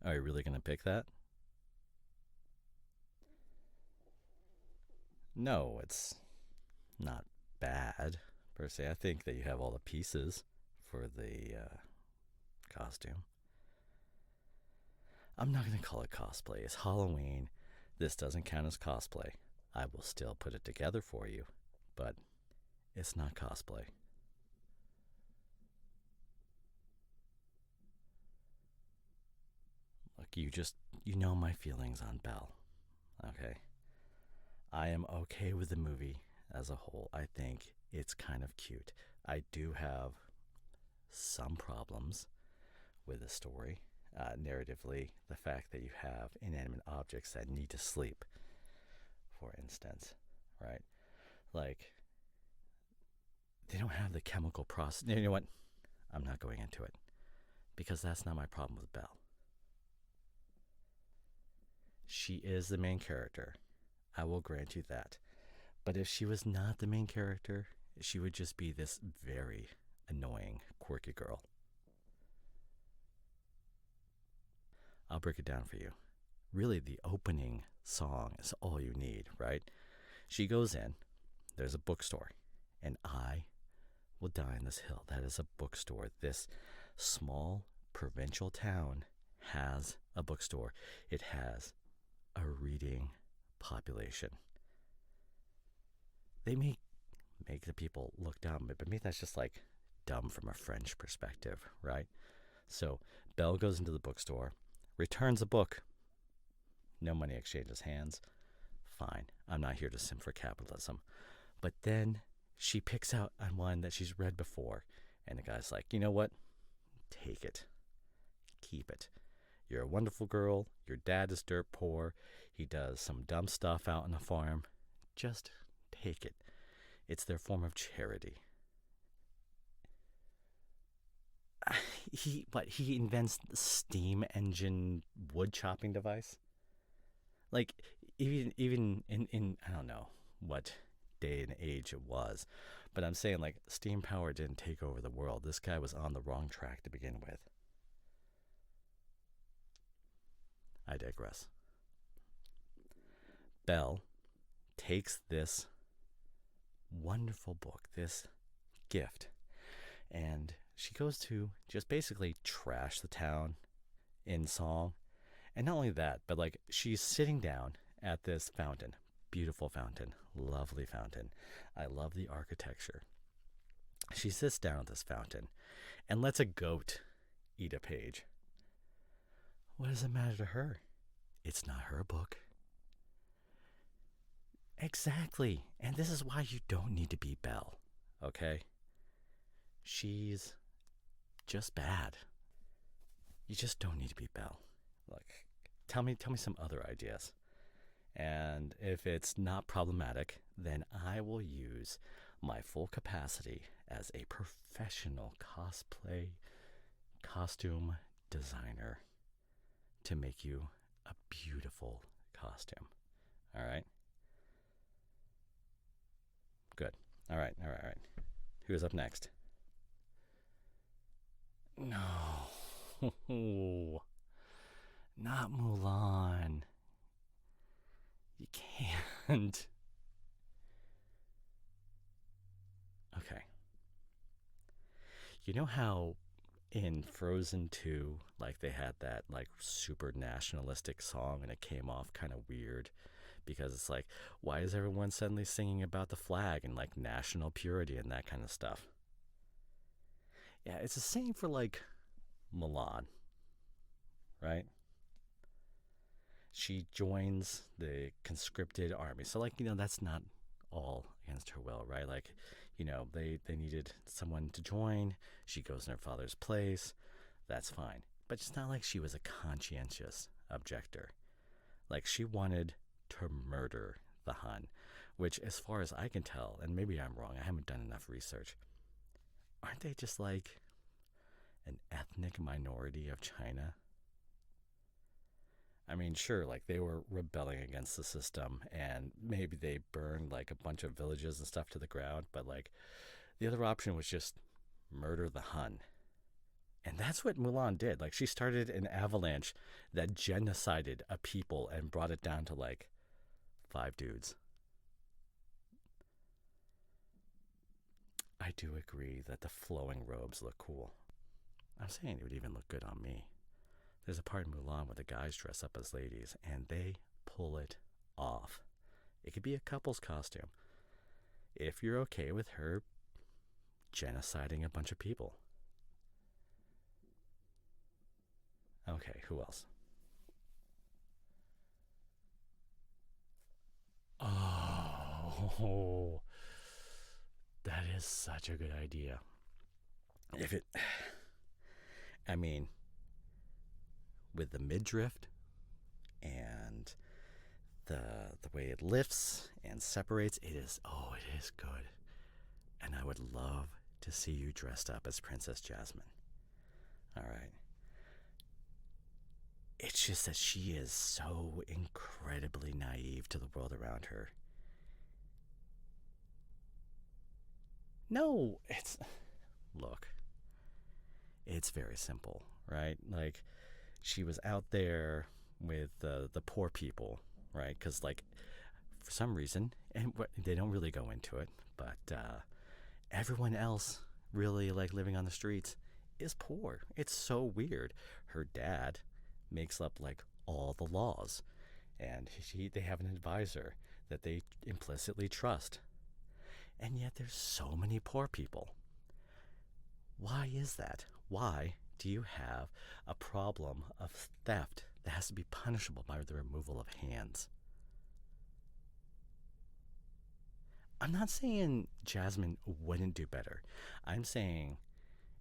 Are you really going to pick that? No, it's not bad per se. I think that you have all the pieces for the costume. I'm not going to call it cosplay. It's Halloween. This doesn't count as cosplay. I will still put it together for you, but it's not cosplay. Look, you know my feelings on Belle, okay? I am okay with the movie as a whole. I think it's kind of cute. I do have some problems with the story. Narratively, the fact that you have inanimate objects that need to sleep, for instance, right? Like, they don't have the chemical process. You know what? I'm not going into it because that's not my problem with Belle. She is the main character. I will grant you that. But if she was not the main character, she would just be this very annoying, quirky girl. I'll break it down for you. Really, the opening song is all you need, right? She goes in, there's a bookstore, and I will die on this hill. That is a bookstore. This small provincial town has a bookstore, it has a reading population. They may make the people look dumb, but maybe that's just like dumb from a French perspective, right? So Belle goes into the bookstore, returns a book. No money exchanges hands. Fine. I'm not here to simp for capitalism. But then she picks out on one that she's read before. And the guy's like, you know what? Take it. Keep it. You're a wonderful girl. Your dad is dirt poor. He does some dumb stuff out on the farm. Just take it. It's their form of charity. He invents the steam engine wood chopping device. Like, even in I don't know what day and age it was, but I'm saying, like, steam power didn't take over the world. This guy was on the wrong track to begin with. I digress. Belle takes this wonderful book, this gift, and she goes to just basically trash the town in song. And not only that, but like, she's sitting down at this fountain. Beautiful fountain, lovely fountain. I love the architecture. She sits down at this fountain and lets a goat eat a page. What does it matter to her? It's not her book. Exactly. And this is why you don't need to be Belle, okay? She's just bad. You just don't need to be Belle. Look, tell me some other ideas. And if it's not problematic, then I will use my full capacity as a professional cosplay costume designer to make you a beautiful costume. All right? Good. All right, all right, all right. Who's up next? No. Not Mulan. You can't. Okay. You know how in Frozen 2, like, they had that like super nationalistic song and it came off kind of weird because it's like, why is everyone suddenly singing about the flag and like national purity and that kind of stuff? Yeah, it's the same for like Mulan, right? She joins the conscripted army. So, like, that's not all against her will, right? Like, they needed someone to join. She goes in her father's place. That's fine. But it's not like she was a conscientious objector. Like, she wanted to murder the Hun, which, as far as I can tell, and maybe I'm wrong, I haven't done enough research, aren't they just like an ethnic minority of China? I mean, sure, like, they were rebelling against the system and maybe they burned like a bunch of villages and stuff to the ground, but like, the other option was just murder the Hun. And that's what Mulan did. Like, she started an avalanche that genocided a people and brought it down to like 5 dudes. I do agree that the flowing robes look cool. I'm saying it would even look good on me. There's a part in Mulan where the guys dress up as ladies and they pull it off. It could be a couple's costume. If you're okay with her genociding a bunch of people. Okay, who else? Oh, that is such a good idea. If it, I mean, with the midriff and the way it lifts and separates, it is good. And I would love to see you dressed up as Princess Jasmine. All right. It's just that she is so incredibly naive to the world around her. No, look, it's very simple, right? Like, she was out there with the poor people, right? Because, like, for some reason, and they don't really go into it, but everyone else really, like, living on the streets is poor. It's so weird. Her dad makes up, like, all the laws, and they have an advisor that they implicitly trust. And yet there's so many poor people. Why is that? Why do you have a problem of theft that has to be punishable by the removal of hands? I'm not saying Jasmine wouldn't do better. I'm saying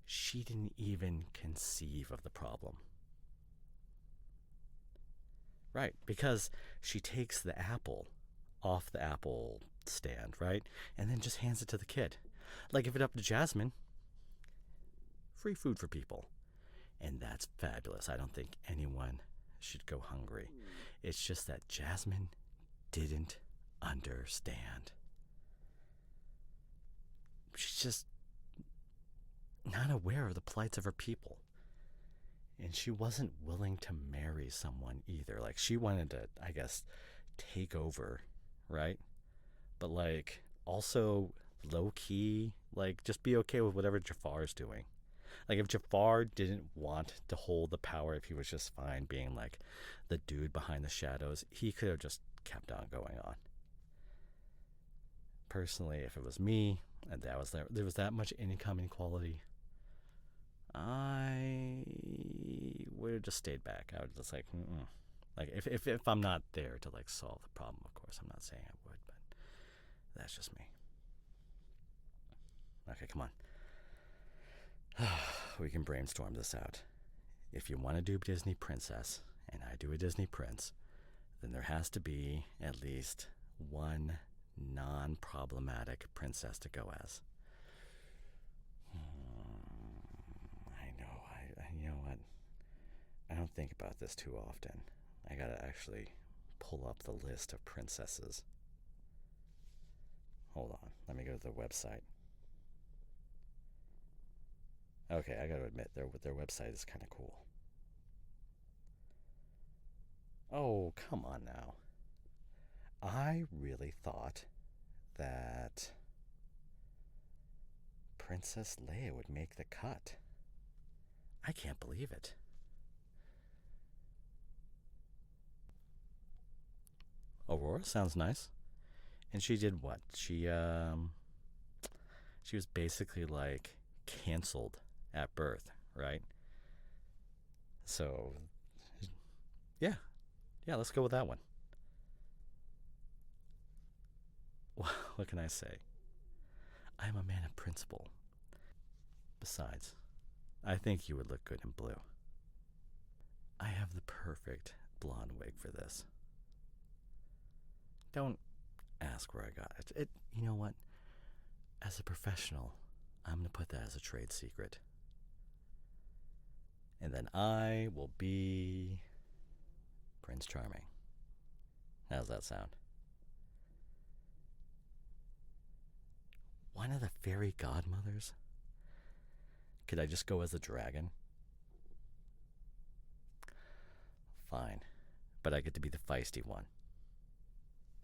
she didn't even conceive of the problem. Right, because she takes the apple off the apple stand, right? And then just hands it to the kid. Like, if it up to Jasmine, free food for people. And that's fabulous. I don't think anyone should go hungry. It's just that Jasmine didn't understand. She's just not aware of the plights of her people. And she wasn't willing to marry someone either. Like, she wanted to, I guess, take over, right? But, like, also low key, like, just be okay with whatever Jafar's doing. Like, if Jafar didn't want to hold the power, if he was just fine being, like, the dude behind the shadows, he could have just kept on going on. Personally, if it was me, and there was that much income inequality, I would have just stayed back. I would just, like, like, if I'm not there to, like, solve the problem, of course, I'm not saying I would, but that's just me. Okay, come on. We can brainstorm this out. If you want to do Disney Princess, and I do a Disney Prince, then there has to be at least one non-problematic princess to go as. You know what? I don't think about this too often. I gotta actually pull up the list of princesses. Hold on, let me go to the website. Okay, I gotta admit, their website is kind of cool. Oh, come on now. I really thought that Princess Leia would make the cut. I can't believe it. Aurora sounds nice. And she did what? She was basically, like, canceled at birth, right? So, yeah. Yeah, let's go with that one. What can I say? I'm a man of principle. Besides, I think you would look good in blue. I have the perfect blonde wig for this. Don't ask where I got it. You know what? As a professional, I'm going to put that as a trade secret. And then I will be Prince Charming. How's that sound? One of the fairy godmothers? Could I just go as a dragon? fine. But I get to be the feisty one.